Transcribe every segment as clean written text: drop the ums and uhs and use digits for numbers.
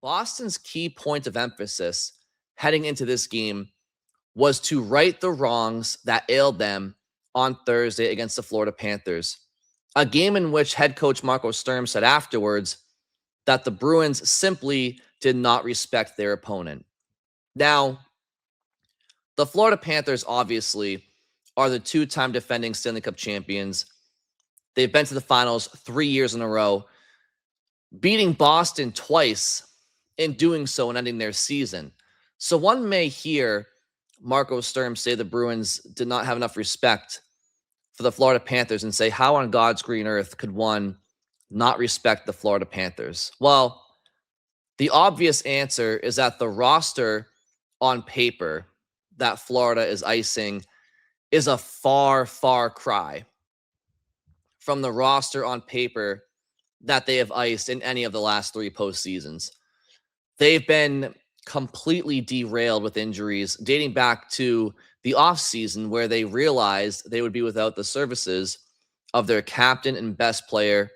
Boston's key point of emphasis heading into this game was to right the wrongs that ailed them on Thursday against the Florida Panthers, a game in which head coach Marco Sturm said afterwards that the Bruins simply did not respect their opponent. Now, the Florida Panthers obviously are the two-time defending Stanley Cup champions. They've been to the finals 3 years in a row, beating Boston twice in doing so and ending their season. So one may hear Marco Sturm say the Bruins did not have enough respect for the Florida Panthers and say, how on God's green earth could one not respect the Florida Panthers? Well, the obvious answer is that the roster on paper that Florida is icing is a far, far cry from the roster on paper that they have iced in any of the last 3 postseasons. They've been completely derailed with injuries dating back to the offseason where they realized they would be without the services of their captain and best player,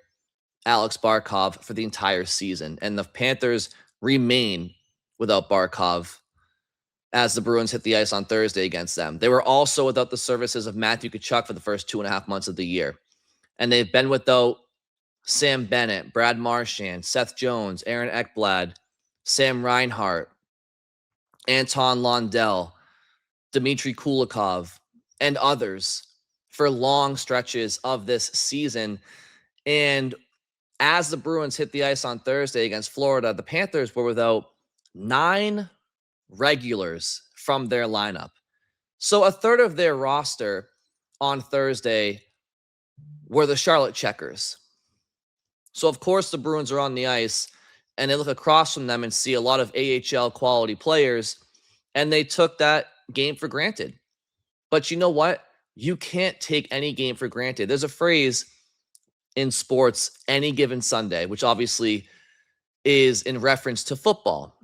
Alex Barkov, for the entire season. And the Panthers remain without Barkov as the Bruins hit the ice on Thursday against them. They were also without the services of Matthew Tkachuk for the first 2.5 months of the year. And they've been without Sam Bennett, Brad Marchand, Seth Jones, Aaron Ekblad, Sam Reinhart, Anton Lundell, Dmitry Kulikov, and others for long stretches of this season. And as the Bruins hit the ice on Thursday against Florida, the Panthers were without 9 regulars from their lineup. So a third of their roster on Thursday were the Charlotte Checkers. So, of course, the Bruins are on the ice, and they look across from them and see a lot of AHL quality players, and they took that game for granted. But you know what? You can't take any game for granted. There's a phrase in sports, any given Sunday, which obviously is in reference to football.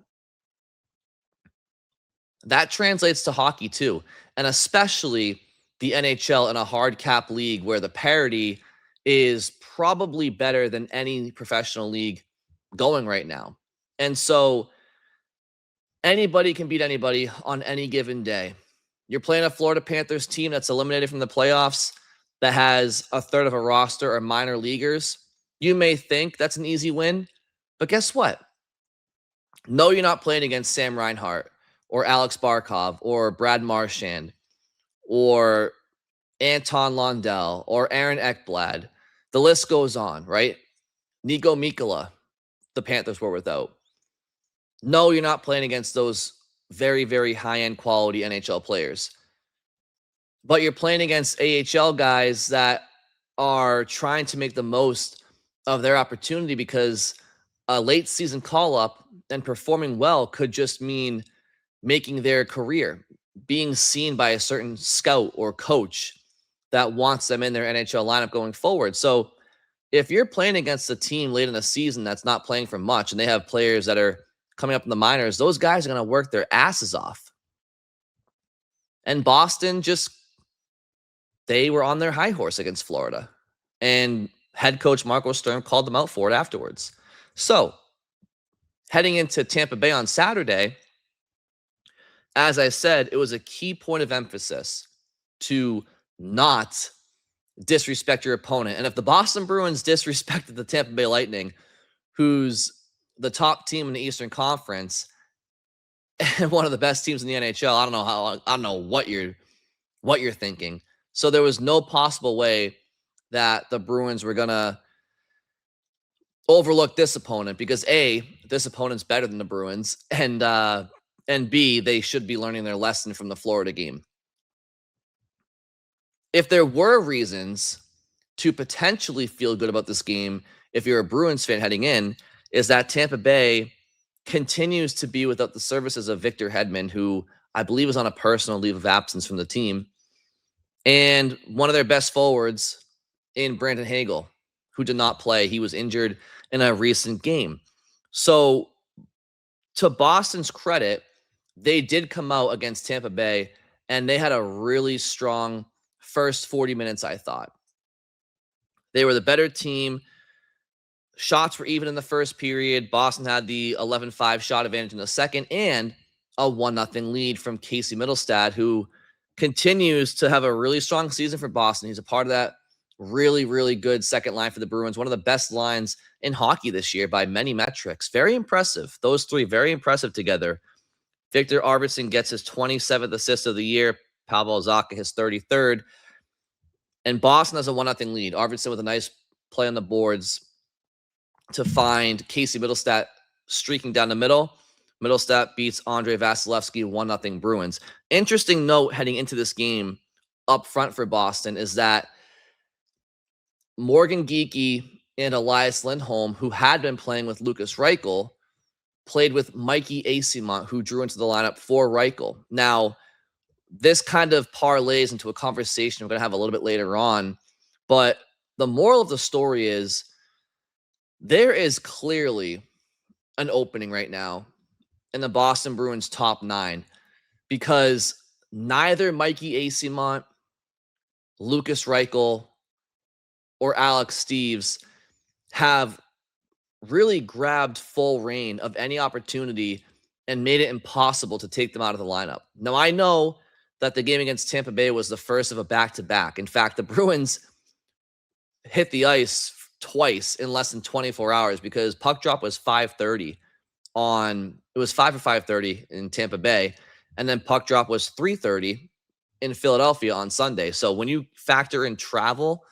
That translates to hockey too, and especially the NHL in a hard cap league where the parity is probably better than any professional league going right now. And so anybody can beat anybody on any given day. You're playing a Florida Panthers team that's eliminated from the playoffs that has a third of a roster or minor leaguers. You may think that's an easy win, but guess what? No, you're not playing against Sam Reinhart or Alex Barkov or Brad Marchand or Anton Lundell or Aaron Ekblad. The list goes on, right? Nico Mikkola, the Panthers were without. No, you're not playing against those very, very high-end quality NHL players. But you're playing against AHL guys that are trying to make the most of their opportunity because a late season call-up and performing well could just mean making their career, being seen by a certain scout or coach that wants them in their NHL lineup going forward. So if you're playing against a team late in the season that's not playing for much and they have players that are coming up in the minors, those guys are going to work their asses off. And Boston they were on their high horse against Florida. And head coach Marco Sturm called them out for it afterwards. So heading into Tampa Bay on Saturday, as I said, it was a key point of emphasis to not disrespect your opponent. And if the Boston Bruins disrespected the Tampa Bay Lightning, who's the top team in the Eastern Conference and one of the best teams in the NHL, I don't know what you're thinking. So there was no possible way that the Bruins were going to overlook this opponent because A, this opponent's better than the Bruins, and B, they should be learning their lesson from the Florida game. If there were reasons to potentially feel good about this game, if you're a Bruins fan heading in, is that Tampa Bay continues to be without the services of Victor Hedman, who I believe is on a personal leave of absence from the team, and one of their best forwards in Brandon Hagel, who did not play. He was injured in a recent game. So to Boston's credit, they did come out against Tampa Bay, and they had a really strong first 40 minutes, I thought. They were the better team, Shots were even in the first period. Boston had the 11-5 shot advantage in the second and a 1-0 lead from Casey Middlestad, who continues to have a really strong season for Boston. He's a part of that really, really good second line for the Bruins. One of the best lines in hockey this year by many metrics. Very impressive. Those three, very impressive together. Victor Arvidsson gets his 27th assist of the year. Pavel Zacha his 33rd. And Boston has a 1-0 lead. Arvidsson with a nice play on the boards to find Casey Middlestat streaking down the middle. Middlestat beats Andrei Vasilevsky 1-0 Bruins. Interesting note heading into this game up front for Boston is that Morgan Geekie and Elias Lindholm, who had been playing with Lucas Reichel, played with Mikey Eyssimont, who drew into the lineup for Reichel. Now, this kind of parlays into a conversation we're going to have a little bit later on, but the moral of the story is there is clearly an opening right now in the Boston Bruins top 9 because neither Mikey Eyssimont, Lucas Reichel, or Alex Steeves have really grabbed full reign of any opportunity and made it impossible to take them out of the lineup. Now, I know that the game against Tampa Bay was the first of a back-to-back. In fact, the Bruins hit the ice twice in less than 24 hours because puck drop was 5:30 it was 5 or 5:30 in Tampa Bay, and then puck drop was 3:30 in Philadelphia on Sunday. So when you factor in travel,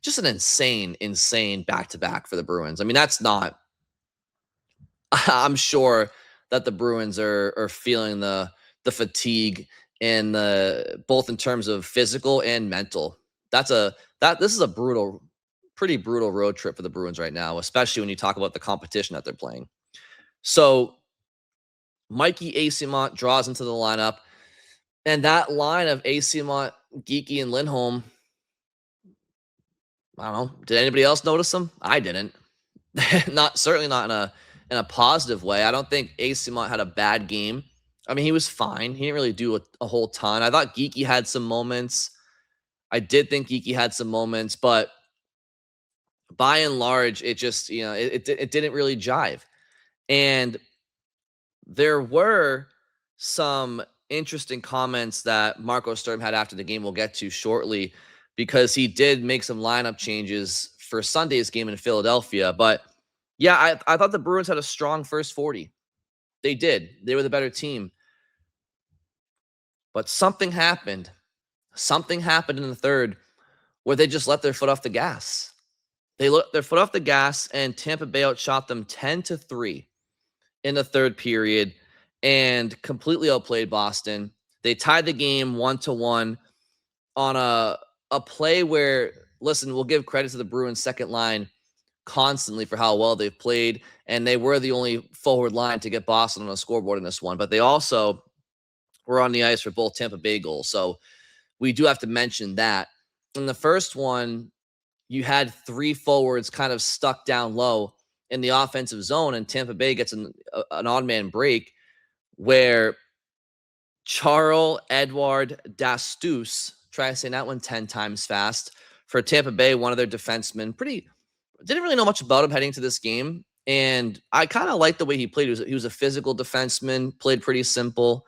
just an insane back-to-back for the Bruins. I mean, that's not I'm sure that the Bruins are feeling the fatigue and both in terms of physical and mental. This is a pretty brutal road trip for the Bruins right now, especially when you talk about the competition that they're playing. So Mikey Eyssimont draws into the lineup, and that line of Eyssimont, Geekie, and Lindholm, I don't know. Did anybody else notice them? I didn't. Certainly not in a positive way. I don't think Eyssimont had a bad game. I mean, he was fine. He didn't really do a whole ton. I thought Geekie had some moments. I did think Geekie had some moments, but by and large, it just, it didn't really jive. And there were some interesting comments that Marco Sturm had after the game we'll get to shortly, because he did make some lineup changes for Sunday's game in Philadelphia. But yeah, I thought the Bruins had a strong first 40. They did. They were the better team. But something happened. Something happened in the third where they just let their foot off the gas. They let their foot off the gas, and Tampa Bay outshot them 10-3 in the third period and completely outplayed Boston. They tied the game 1-1 on a play where, listen, we'll give credit to the Bruins second line constantly for how well they've played, and they were the only forward line to get Boston on the scoreboard in this one, but they also were on the ice for both Tampa Bay goals. So we do have to mention that. In the first one, you had three forwards kind of stuck down low in the offensive zone, and Tampa Bay gets an odd man break where Charles Edouard Dastus, try saying that one 10 times fast, for Tampa Bay, one of their defensemen, didn't really know much about him heading to this game, and I kind of liked the way he played. He was a physical defenseman, played pretty simple,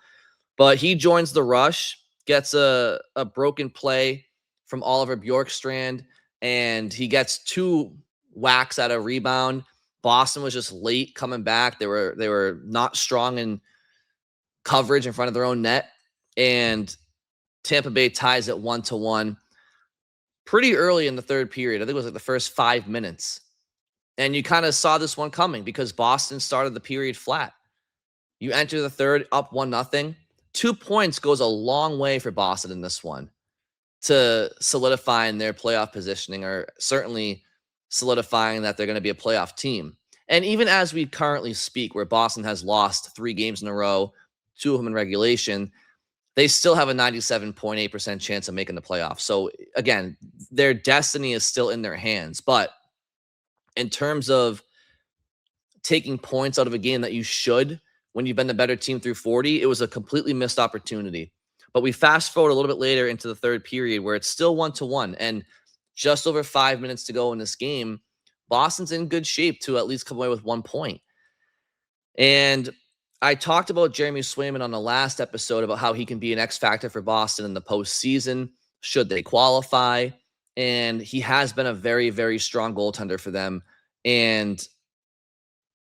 but he joins the rush, gets a broken play from Oliver Bjorkstrand, and he gets two whacks at a rebound. Boston was just late coming back. They were not strong in coverage in front of their own net, and Tampa Bay ties it 1-1 pretty early in the third period. I think it was like the first 5 minutes. And you kind of saw this one coming because Boston started the period flat. You enter the third up 1-0. 2 points goes a long way for Boston in this one to solidifying their playoff positioning, or certainly solidifying that they're going to be a playoff team. And even as we currently speak, where Boston has lost 3 games in a row, 2 of them in regulation, they still have a 97.8% chance of making the playoffs. So again, their destiny is still in their hands. But in terms of taking points out of a game that you should, when you've been the better team through 40, it was a completely missed opportunity. But we fast forward a little bit later into the third period where it's still 1-1 and just over 5 minutes to go in this game. Boston's in good shape to at least come away with 1 point. And I talked about Jeremy Swayman on the last episode about how he can be an X factor for Boston in the postseason, should they qualify. And he has been a very, very strong goaltender for them. And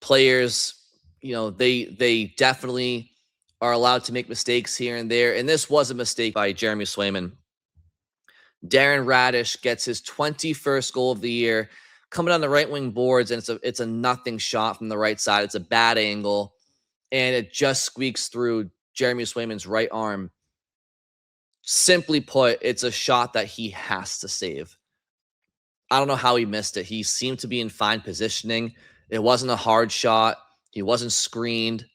players, they definitely are allowed to make mistakes here and there. And this was a mistake by Jeremy Swayman. Darren Radish gets his 21st goal of the year, coming on the right wing boards, and it's a nothing shot from the right side. It's a bad angle, and it just squeaks through Jeremy Swayman's right arm. Simply put, it's a shot that he has to save. I don't know how he missed it. He seemed to be in fine positioning. It wasn't a hard shot. He wasn't screened.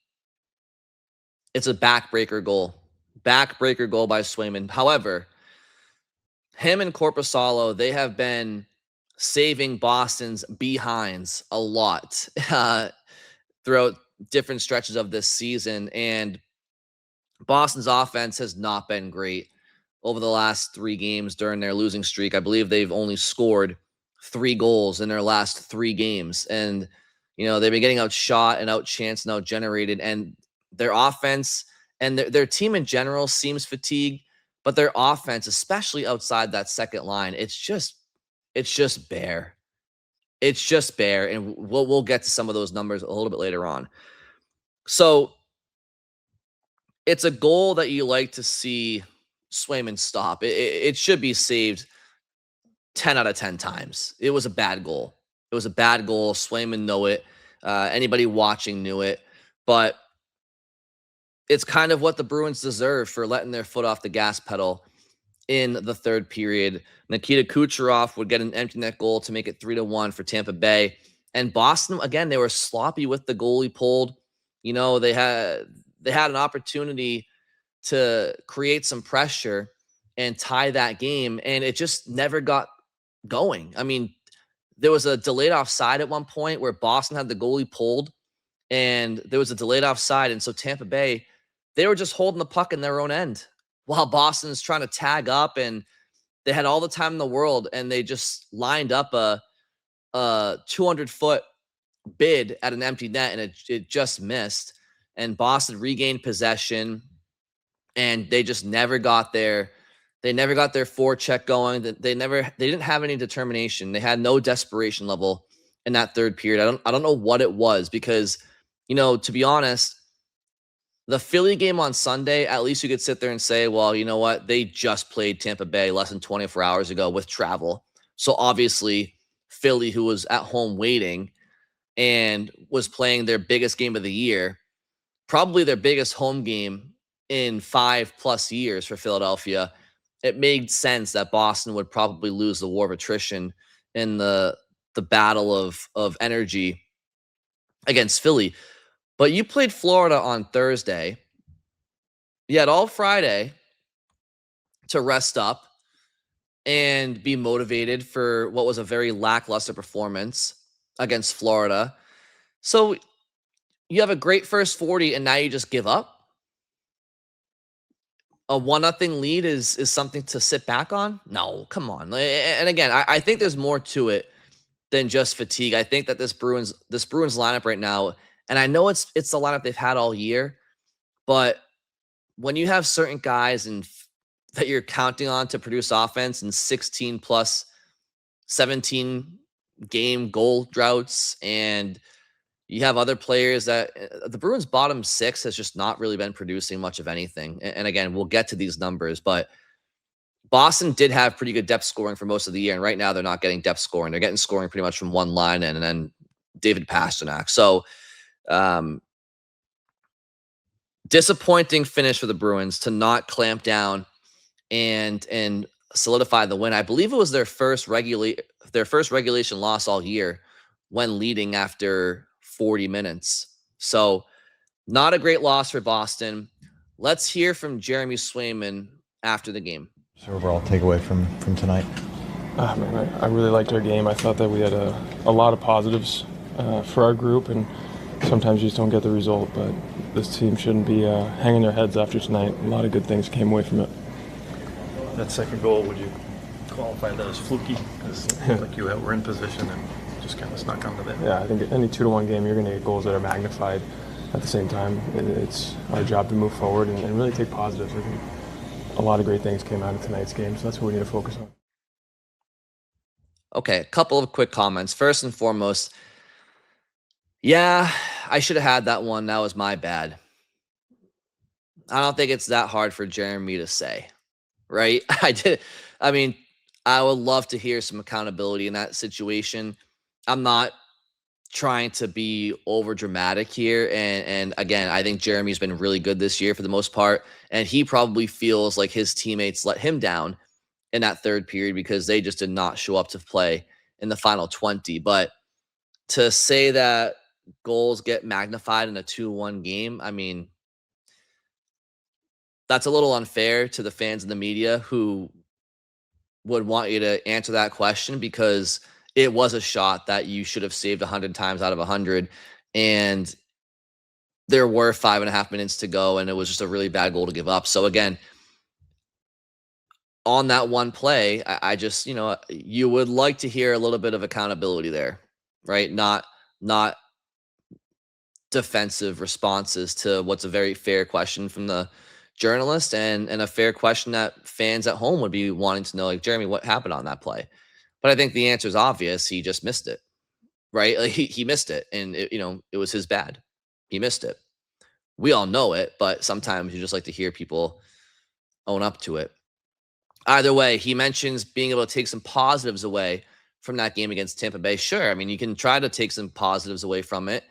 It's a backbreaker goal. Backbreaker goal by Swayman. However, him and Korpisalo, they have been saving Boston's behinds a lot throughout different stretches of this season. And Boston's offense has not been great over the last 3 games during their losing streak. I believe they've only scored 3 goals in their last 3 games. And, they've been getting outshot and outchanced and outgenerated. And their offense and their team in general seems fatigued, but their offense, especially outside that second line, it's just bare. It's just bare. And we'll get to some of those numbers a little bit later on. So it's a goal that you like to see Swayman stop. It should be saved 10 out of 10 times. It was a bad goal. It was a bad goal. Swayman knew it. Anybody watching knew it. But it's kind of what the Bruins deserve for letting their foot off the gas pedal in the third period. Nikita Kucherov would get an empty net goal to make it 3-1 for Tampa Bay. And Boston, again, they were sloppy with the goalie pulled. They had an opportunity to create some pressure and tie that game, and it just never got going. I mean, there was a delayed offside at one point where Boston had the goalie pulled, and there was a delayed offside, and so Tampa Bay, they were just holding the puck in their own end while Boston's trying to tag up, and they had all the time in the world, and they just lined up a 200-foot bid at an empty net, and it just missed. And Boston regained possession, and they just never got there. They never got their forecheck going. They didn't have any determination. They had no desperation level in that third period. I don't know what it was, because, to be honest, the Philly game on Sunday, at least you could sit there and say, well, you know what? They just played Tampa Bay less than 24 hours ago with travel. So obviously Philly, who was at home waiting and was playing their biggest game of the year, probably their biggest home game in 5+ years for Philadelphia, it made sense that Boston would probably lose the war of attrition in the battle of energy against Philly. But you played Florida on Thursday. You had all Friday to rest up and be motivated for what was a very lackluster performance against Florida. So you have a great first 40, and now you just give up? A 1-0 lead is something to sit back on? No, come on. And again, I think there's more to it than just fatigue. I think that this Bruins lineup right now, and I know it's the lineup they've had all year, but when you have certain guys that you're counting on to produce offense in 16 plus 17 game goal droughts, and you have other players that the Bruins bottom 6 has just not really been producing much of anything. And again, we'll get to these numbers, but Boston did have pretty good depth scoring for most of the year. And right now they're not getting depth scoring. They're getting scoring pretty much from one line and then David Pastrnak. So disappointing finish for the Bruins to not clamp down and solidify the win. I believe it was their first regulation loss all year when leading after 40 minutes. So not a great loss for Boston. Let's hear from Jeremy Swayman after the game. So overall takeaway from tonight? I really liked our game. I thought that we had a lot of positives for our group, and sometimes you just don't get the result, but this team shouldn't be hanging their heads after tonight. A lot of good things came away from it. That second goal, would you qualify that as fluky? Because like you were in position and just kind of snuck onto them. Yeah, I think any 2-1 game, you're going to get goals that are magnified. At the same time, it's our job to move forward and really take positives. I think a lot of great things came out of tonight's game, so that's what we need to focus on. Okay, a couple of quick comments. First and foremost, yeah, I should have had that one. That was my bad. I don't think it's that hard for Jeremy to say, right? I mean, I would love to hear some accountability in that situation. I'm not trying to be over dramatic here. And again, I think Jeremy's been really good this year for the most part. And he probably feels like his teammates let him down in that third period because they just did not show up to play in the final 20. But to say that goals get magnified in a 2-1 game, I mean, that's a little unfair to the fans and the media who would want you to answer that question because it was a shot that you should have saved 100 times out of 100. And there were 5.5 minutes to go, and it was just a really bad goal to give up. So again, on that one play, I just, you would like to hear a little bit of accountability there, right? Not defensive responses to what's a very fair question from the journalist and a fair question that fans at home would be wanting to know, like, Jeremy, what happened on that play? But I think the answer is obvious. He just missed it, right? Like he missed it, and it was his bad. He missed it. We all know it, but sometimes you just like to hear people own up to it. Either way, he mentions being able to take some positives away from that game against Tampa Bay. Sure, I mean, you can try to take some positives away from it.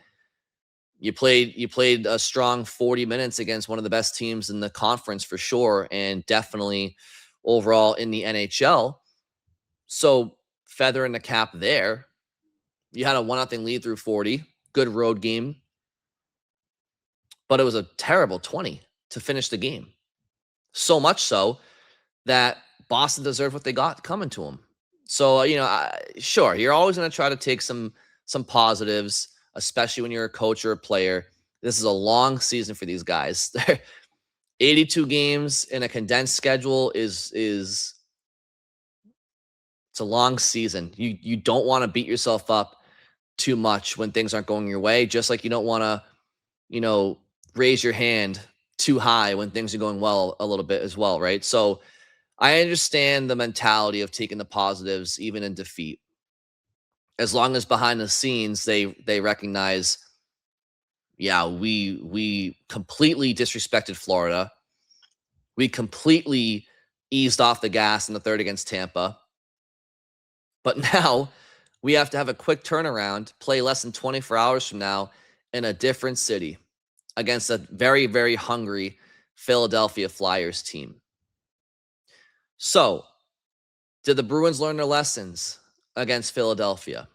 You played a strong 40 minutes against one of the best teams in the conference for sure, and definitely overall in the NHL. So feather in the cap there. You had a 1-0 lead through 40. Good road game. But it was a terrible 20 to finish the game. So much so that Boston deserved what they got coming to them. So, sure, you're always going to try to take some positives, especially when you're a coach or a player. This is a long season for these guys. 82 games in a condensed schedule is it's a long season. You don't want to beat yourself up too much when things aren't going your way, just like you don't want to, raise your hand too high when things are going well a little bit as well, right? So I understand the mentality of taking the positives even in defeat. As long as behind the scenes they recognize, yeah, we completely disrespected Florida. We completely eased off the gas in the third against Tampa. But now we have to have a quick turnaround, play less than 24 hours from now in a different city against a very, very hungry Philadelphia Flyers team. So, did the Bruins learn their lessons against Philadelphia?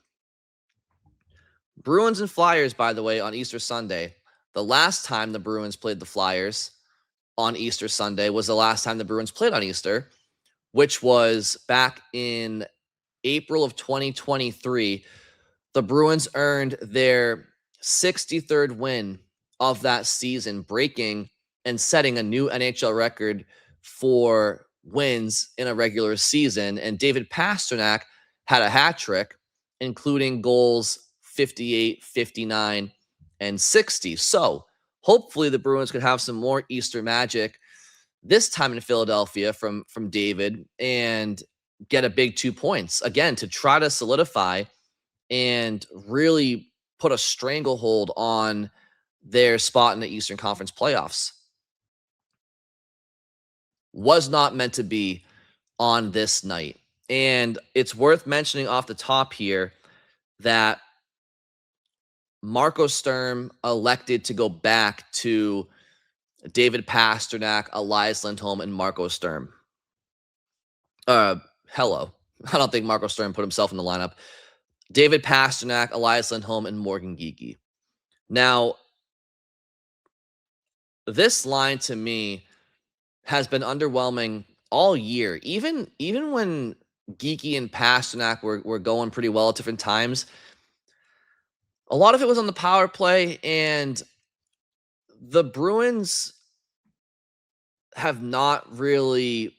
Bruins and Flyers, by the way, on Easter Sunday. The last time the Bruins played the Flyers on Easter Sunday was the last time the Bruins played on Easter, which was back in April of 2023. The Bruins earned their 63rd win of that season, breaking and setting a new NHL record for wins in a regular season. And David Pastrnak had a hat trick, including goals 58, 59, and 60. So hopefully the Bruins could have some more Easter magic this time in Philadelphia from David and get a big 2 points again to try to solidify and really put a stranglehold on their spot in the Eastern Conference playoffs. Was not meant to be on this night. And it's worth mentioning off the top here that Marco Sturm elected to go back to David Pastrnak, Elias Lindholm, and Marco Sturm. Hello. I don't think Marco Sturm put himself in the lineup. David Pastrnak, Elias Lindholm, and Morgan Geekie. Now, this line to me has been underwhelming all year. Even when Geekie and Pastrnak were going pretty well at different times, a lot of it was on the power play, and the Bruins have not really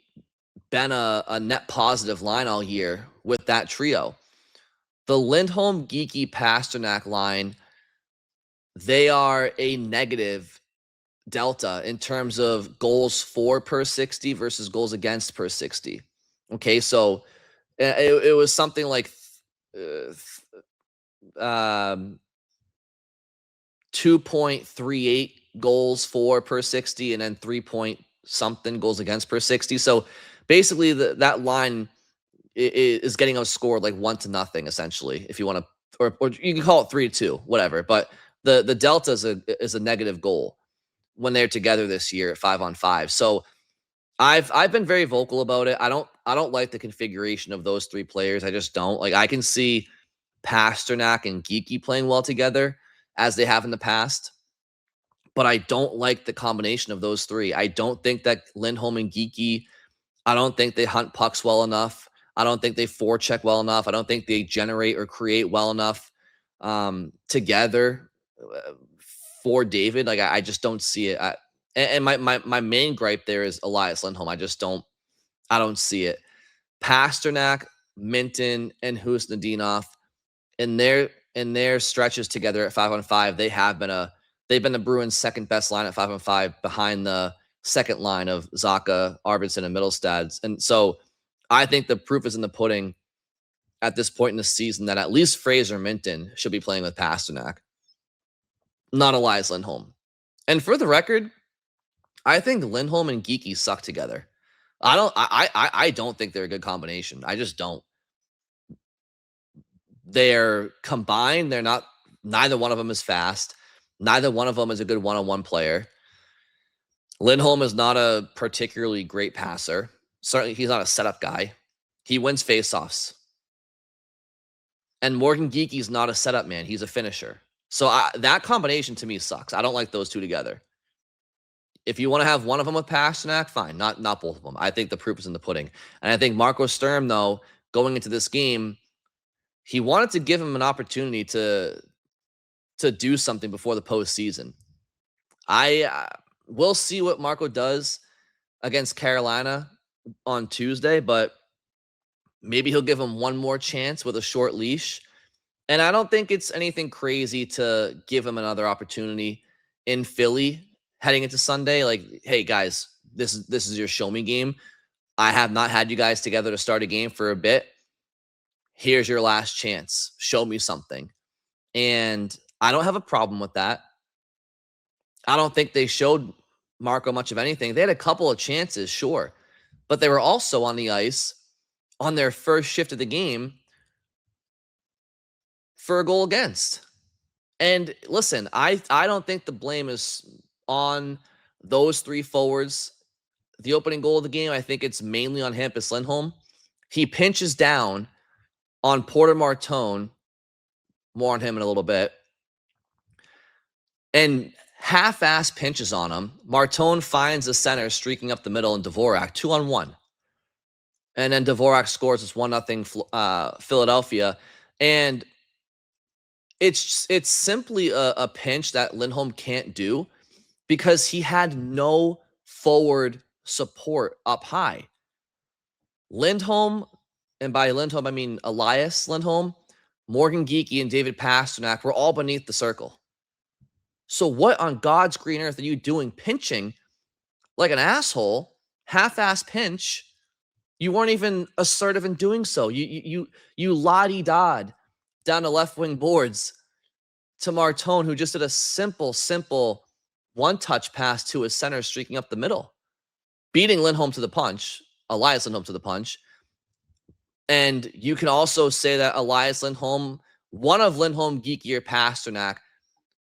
been a net positive line all year with that trio. The Lindholm, Geekie, Pasternak line, they are a negative delta in terms of goals for per 60 versus goals against per 60. Okay, so it was something like 2.38 goals for per 60 and then 3 point something goals against per 60. So basically that line is getting outscored like 1-0 essentially, if you want to, or you can call it 3-2, whatever. But the delta is a negative goal when they're together this year at 5-on-5. So I've been very vocal about it. I don't like the configuration of those three players. I just don't. Like, I can see Pasternak and Geekie playing well together as they have in the past, but I don't like the combination of those three. I don't think that Lindholm and Geekie, I don't think they hunt pucks well enough. I don't think they forecheck well enough. I don't think they generate or create well enough together for David. Like, I just don't see it. And my main gripe there is Elias Lindholm. I don't see it. Pasternak, Minton, and Husnudinov in their stretches together at 5-on-5, they've been the Bruins' second best line at 5-on-5 behind the second line of Zacha, Arvidsson, and Middlestad. And so I think the proof is in the pudding at this point in the season that at least Fraser Minton should be playing with Pasternak, not Elias Lindholm. And for the record, I think Lindholm and Geekie suck together. I don't think they're a good combination. I just don't. They're combined. Neither one of them is fast. Neither one of them is a good one-on-one player. Lindholm is not a particularly great passer. Certainly, he's not a setup guy. He wins faceoffs. And Morgan Geekie's not a setup man. He's a finisher. So that combination to me sucks. I don't like those two together. If you want to have one of them with Pasternak, fine. Not both of them. I think the proof is in the pudding. And I think Marco Sturm, though, going into this game, he wanted to give him an opportunity to do something before the postseason. We'll see what Marco does against Carolina on Tuesday, but maybe he'll give him one more chance with a short leash. And I don't think it's anything crazy to give him another opportunity in Philly heading into Sunday. Like, hey guys, this is your show me game. I have not had you guys together to start a game for a bit. Here's your last chance. Show me something. And I don't have a problem with that. I don't think they showed Marco much of anything. They had a couple of chances, sure, but they were also on the ice on their first shift of the game for a goal against. And listen, I don't think the blame is on those three forwards. The opening goal of the game, I think it's mainly on Hampus Lindholm. He pinches down on Porter Martone. More on him in a little bit. And half-ass pinches on him. Martone finds the center streaking up the middle and Dvorak 2-on-1. And then Dvorak scores this 1-0 Philadelphia. And it's simply a pinch that Lindholm can't do because he had no forward support up high. Lindholm, and by Lindholm I mean Elias Lindholm, Morgan Geekie, and David Pasternak were all beneath the circle. So what on God's green earth are you doing pinching like an asshole, half-ass pinch? You weren't even assertive in doing so. You la-di-da'd down the left wing boards to Martone, who just did a simple one-touch pass to his center streaking up the middle, beating Lindholm to the punch, Elias Lindholm to the punch. And you can also say that Elias Lindholm, one of Lindholm, Geekie, or Pasternak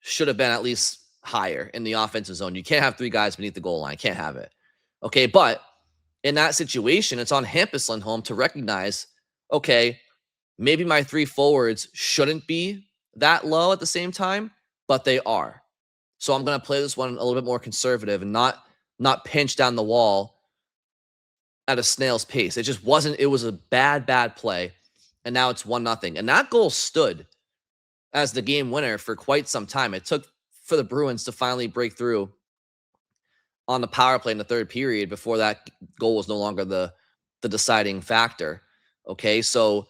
should have been at least higher in the offensive zone. You can't have three guys beneath the goal line. Can't have it. Okay, but in that situation, it's on Hampus Lindholm to recognize, okay, maybe my three forwards shouldn't be that low at the same time, but they are. So I'm going to play this one a little bit more conservative and not pinch down the wall at a snail's pace. It just wasn't. It was a bad play, and now it's 1-0. And that goal stood as the game winner for quite some time. It took for the Bruins to finally break through on the power play in the third period before that goal was no longer the deciding factor. Okay, so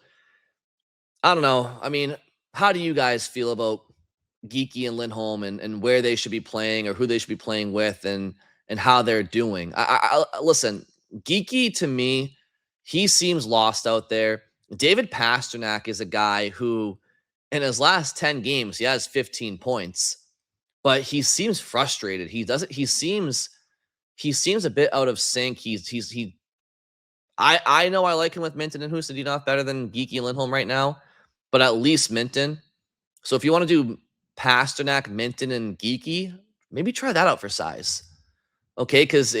I don't know. I mean, how do you guys feel about Geeky and Lindholm and where they should be playing or who they should be playing with and how they're doing? Listen, Geeky to me, he seems lost out there. David Pasternak is a guy who, in his last 10 games, he has 15 points, but he seems frustrated. He seems a bit out of sync. I know I like him with Minton and Husadinov better than Geeky and Lindholm right now, but at least Minton. So if you want to do Pasternak, Minton, and Geeky, maybe try that out for size. Okay, because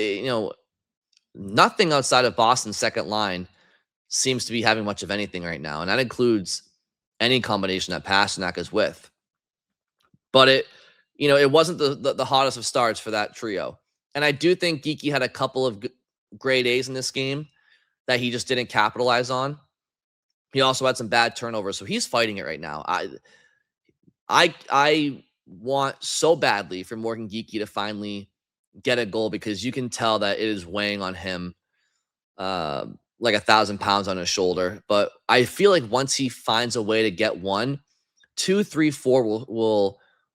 nothing outside of Boston's second line seems to be having much of anything right now, and that includes any combination that Pasternak is with. But it wasn't the hottest of starts for that trio, and I do think Geeky had a couple of grade A's in this game that he just didn't capitalize on. He also had some bad turnovers, so he's fighting it right now. I want so badly for Morgan Geeky to finally get a goal because you can tell that it is weighing on him like 1,000 pounds on his shoulder. But I feel like once he finds a way to get one, 2, 3, 4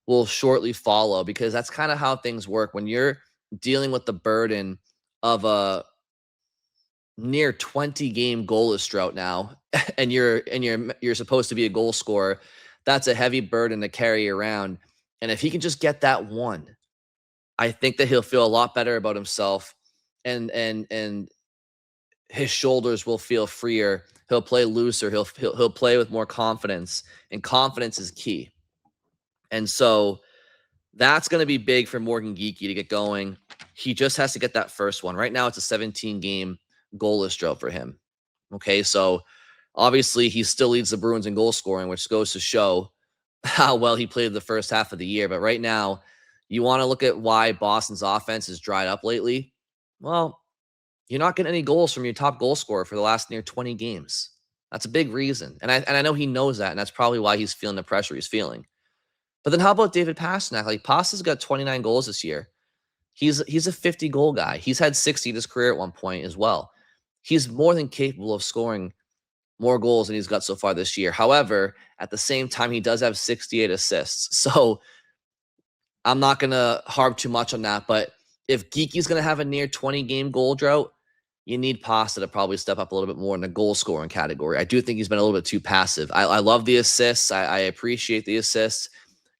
will shortly follow, because that's kind of how things work when you're dealing with the burden of a near 20 game goalless drought now, and you're supposed to be a goal scorer. That's a heavy burden to carry around. And if he can just get that one, I think that he'll feel a lot better about himself, and his shoulders will feel freer. He'll play looser. He'll play with more confidence, and confidence is key. And so that's going to be big for Morgan Geeky to get going. He just has to get that first one. Right now, it's a 17 game goalless drought for him. Okay, so obviously he still leads the Bruins in goal scoring, which goes to show how well he played the first half of the year. But right now, you want to look at why Boston's offense has dried up lately. Well, you're not getting any goals from your top goal scorer for the last near 20 games. That's a big reason. And I know he knows that, and that's probably why he's feeling the pressure he's feeling. But then how about David Pasternak? Like, Paster's got 29 goals this year. He's a 50 goal guy. He's had 60 in his career at one point as well. He's more than capable of scoring more goals than he's got so far this year. However, at the same time, he does have 68 assists. So I'm not going to harp too much on that. But if Geeky's going to have a near 20 game goal drought, you need Pasta to probably step up a little bit more in the goal scoring category. I do think he's been a little bit too passive. I love the assists. I appreciate the assists.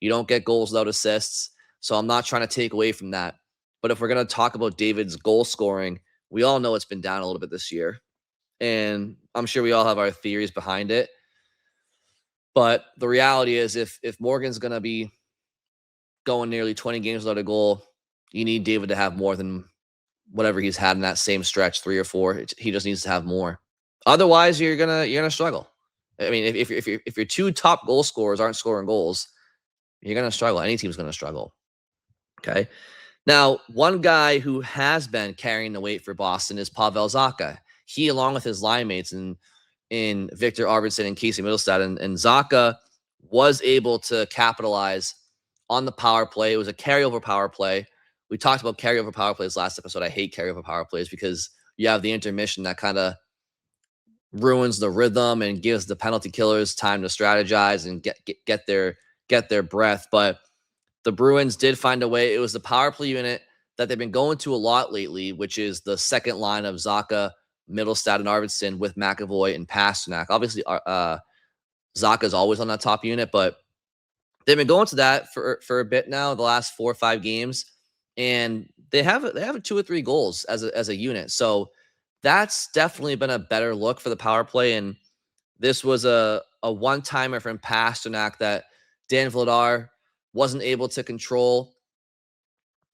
You don't get goals without assists. So I'm not trying to take away from that. But if we're going to talk about David's goal scoring, we all know it's been down a little bit this year. And I'm sure we all have our theories behind it. But the reality is, if Morgan's going to be going nearly 20 games without a goal, you need David to have more than whatever he's had in that same stretch, 3 or 4. He just needs to have more. Otherwise, you're gonna struggle. I mean, if your two top goal scorers aren't scoring goals, you're gonna struggle. Any team's gonna struggle. Okay. Now, one guy who has been carrying the weight for Boston is Pavel Zacha. He, along with his line mates in Victor Arvidsson and Casey Middlestad, and Zacha was able to capitalize on the power play. It was a carryover power play. We talked about carryover power plays last episode. I hate carryover power plays because you have the intermission that kind of ruins the rhythm and gives the penalty killers time to strategize and get their breath. But the Bruins did find a way. It was the power play unit that they've been going to a lot lately, which is the second line of Zacha, Middlestad, and Arvidsson with McAvoy and Pasternak. Obviously, Zacha is always on that top unit, but they've been going to that for a bit now, the last 4 or 5 games, and they have 2 or 3 goals as a unit. So that's definitely been a better look for the power play. And this was a one-timer from Pasternak that Dan Vladar wasn't able to control.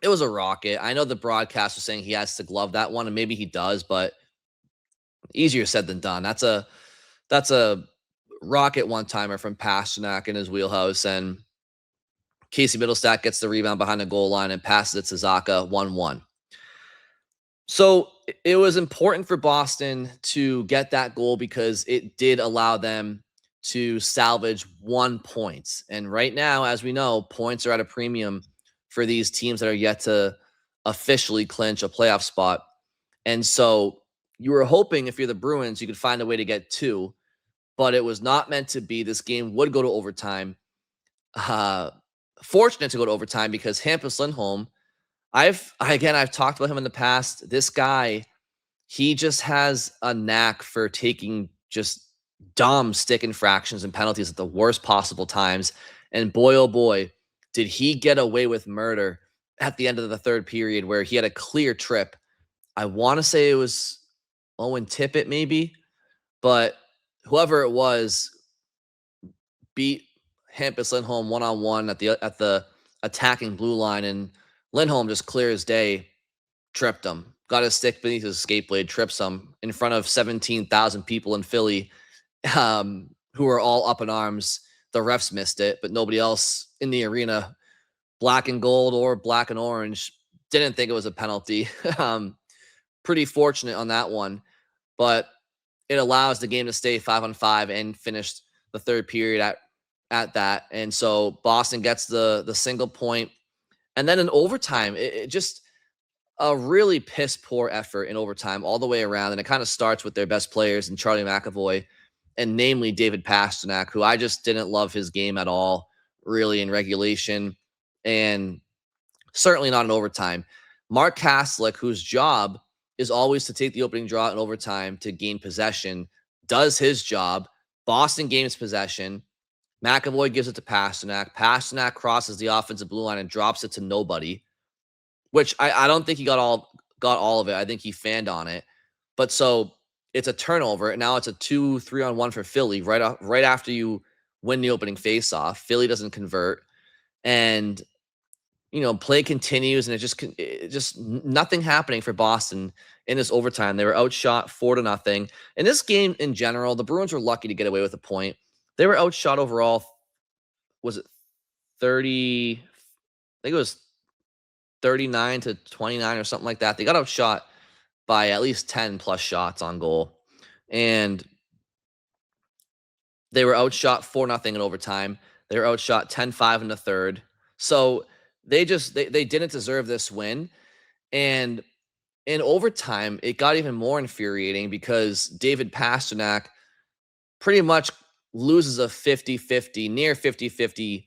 It was a rocket. I know the broadcast was saying he has to glove that one, and maybe he does, but easier said than done. That's a rocket one-timer from Pasternak in his wheelhouse, and Casey Middlestad gets the rebound behind the goal line and passes it to Zacha 1-1. So it was important for Boston to get that goal because it did allow them to salvage 1 point. And right now, as we know, points are at a premium for these teams that are yet to officially clinch a playoff spot. And so you were hoping, if you're the Bruins, you could find a way to get 2. but it was not meant to be. This game would go to overtime. Fortunate to go to overtime because Hampus Lindholm, I've talked about him in the past. This guy, he just has a knack for taking just dumb stick infractions and penalties at the worst possible times. And boy, oh boy, did he get away with murder at the end of the third period where he had a clear trip. I want to say it was Owen Tippett maybe, but whoever it was beat Hampus Lindholm one-on-one at the attacking blue line, and Lindholm just clear as day tripped him. Got his stick beneath his skate blade, trips him in front of 17,000 people in Philly, who were all up in arms. The refs missed it, but nobody else in the arena, black and gold or black and orange, didn't think it was a penalty. Pretty fortunate on that one, but it allows the game to stay 5-on-5 and finished the third period at that. And so Boston gets the single point. And then in overtime, it just a really piss poor effort in overtime all the way around. And it kind of starts with their best players and Charlie McAvoy, and namely David Pastrnak, who I just didn't love his game at all, really, in regulation, and certainly not in overtime. Mark Kaslick, whose job is always to take the opening draw in overtime to gain possession, does his job. Boston gains possession. McAvoy gives it to Pastrnak. Pastrnak crosses the offensive blue line and drops it to nobody, which I don't think he got all of it. I think he fanned on it. But so it's a turnover, and now it's a 2-3-on-1 for Philly right after you win the opening faceoff. Philly doesn't convert, and play continues, and it just nothing happening for Boston in this overtime. They were outshot 4-0. In this game in general, the Bruins were lucky to get away with a point. They were outshot overall. Was it 30? I think it was 39-29 or something like that. They got outshot by at least 10 plus shots on goal, and they were outshot 4-0 in overtime. They were outshot 10-5 in the third. So they didn't deserve this win. And in overtime, it got even more infuriating because David Pastrnak pretty much loses a 50-50, near 50-50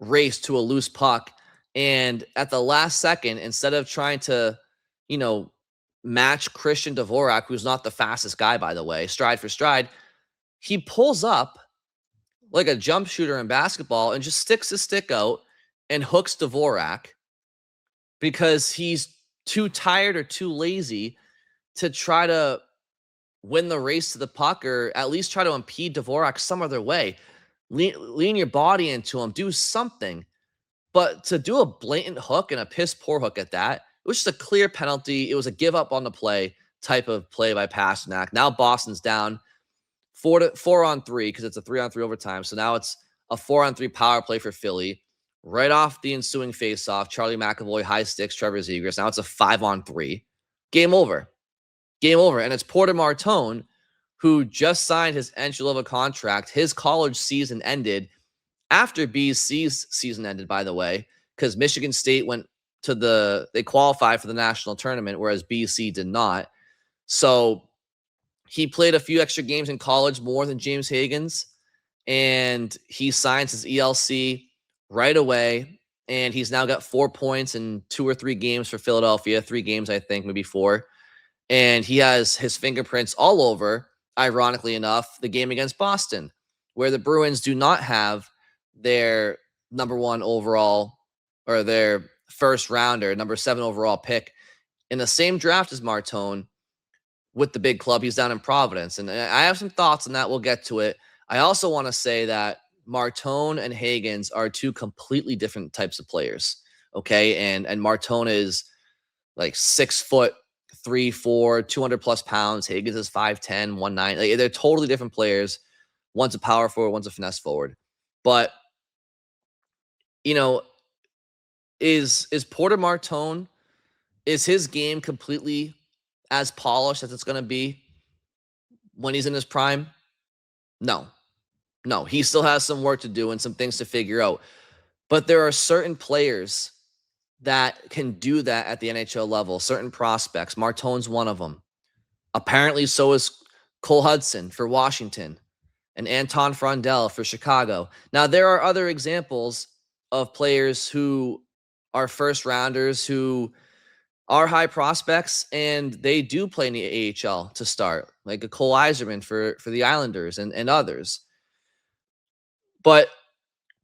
race to a loose puck. And at the last second, instead of trying to, match Christian Dvorak, who's not the fastest guy, by the way, stride for stride, he pulls up like a jump shooter in basketball and just sticks his stick out and hooks Dvorak because he's too tired or too lazy to try to win the race to the puck, or at least try to impede Dvorak some other way. Lean your body into him, do something. But to do a blatant hook and a piss poor hook at that, it was just a clear penalty. It was a give up on the play type of play by Pastrnak. Now Boston's down 4-on-3 because it's a 3-on-3 overtime. So now it's a 4-on-3 power play for Philly. Right off the ensuing faceoff, Charlie McAvoy high sticks Trevor Zegras. Now it's a 5-on-3. Game over. Game over. And it's Porter Martone, who just signed his entry-level contract. His college season ended after BC's season ended, by the way, because Michigan State went to they qualified for the national tournament, whereas BC did not. So he played a few extra games in college, more than James Higgins, and he signs his ELC right away. And he's now got 4 points in 2 or 3 games for Philadelphia, 3 games, I think, maybe 4. And he has his fingerprints all over, ironically enough, the game against Boston, where the Bruins do not have their number 1 overall, or their first rounder, number 7 overall pick in the same draft as Martone with the big club. He's down in Providence. And I have some thoughts on that. We'll get to it. I also want to say that Martone and Higgins are 2 completely different types of players. Okay. And Martone is like 6 foot, 3'4", 200 plus pounds. Higgins is 5'10", 190. Like, they're totally different players. One's a power forward, one's a finesse forward. But, is Porter Martone, is his game completely as polished as it's going to be when he's in his prime? No, he still has some work to do and some things to figure out. But there are certain players that can do that at the NHL level, certain prospects. Martone's one of them. Apparently, so is Cole Hudson for Washington. and Anton Frondell for Chicago. Now, there are other examples of players who are first rounders who are high prospects, and they do play in the AHL to start, like a Cole Eiserman for the Islanders and others. But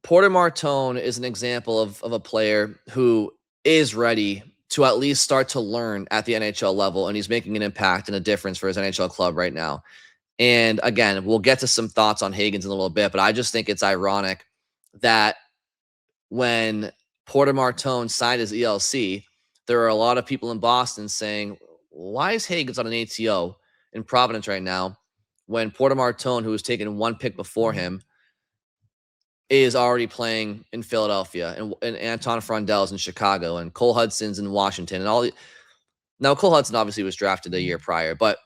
Porter Martone is an example of a player who is ready to at least start to learn at the NHL level, and he's making an impact and a difference for his NHL club right now. And again, we'll get to some thoughts on Hagens in a little bit, but I just think it's ironic that when Porter Martone signed his ELC, there are a lot of people in Boston saying, why is Hagens on an ATO in Providence right now when Porter Martone, who was taken one pick before him, is already playing in Philadelphia, and Anton Frondell's in Chicago, and Cole Hudson's in Washington, and all the. Now, Cole Hudson obviously was drafted a year prior, but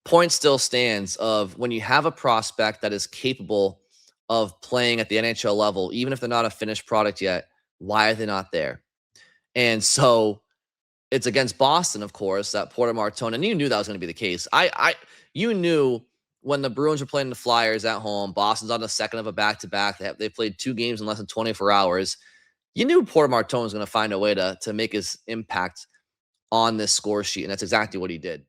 point still stands of when you have a prospect that is capable of playing at the NHL level, even if they're not a finished product yet, why are they not there? And so it's against Boston, of course, that Porter Martone, and you knew that was going to be the case. You knew when the Bruins were playing the Flyers at home, Boston's on the second of a back-to-back. They played 2 games in less than 24 hours. You knew Porter Martone was going to find a way to make his impact on this score sheet, and that's exactly what he did.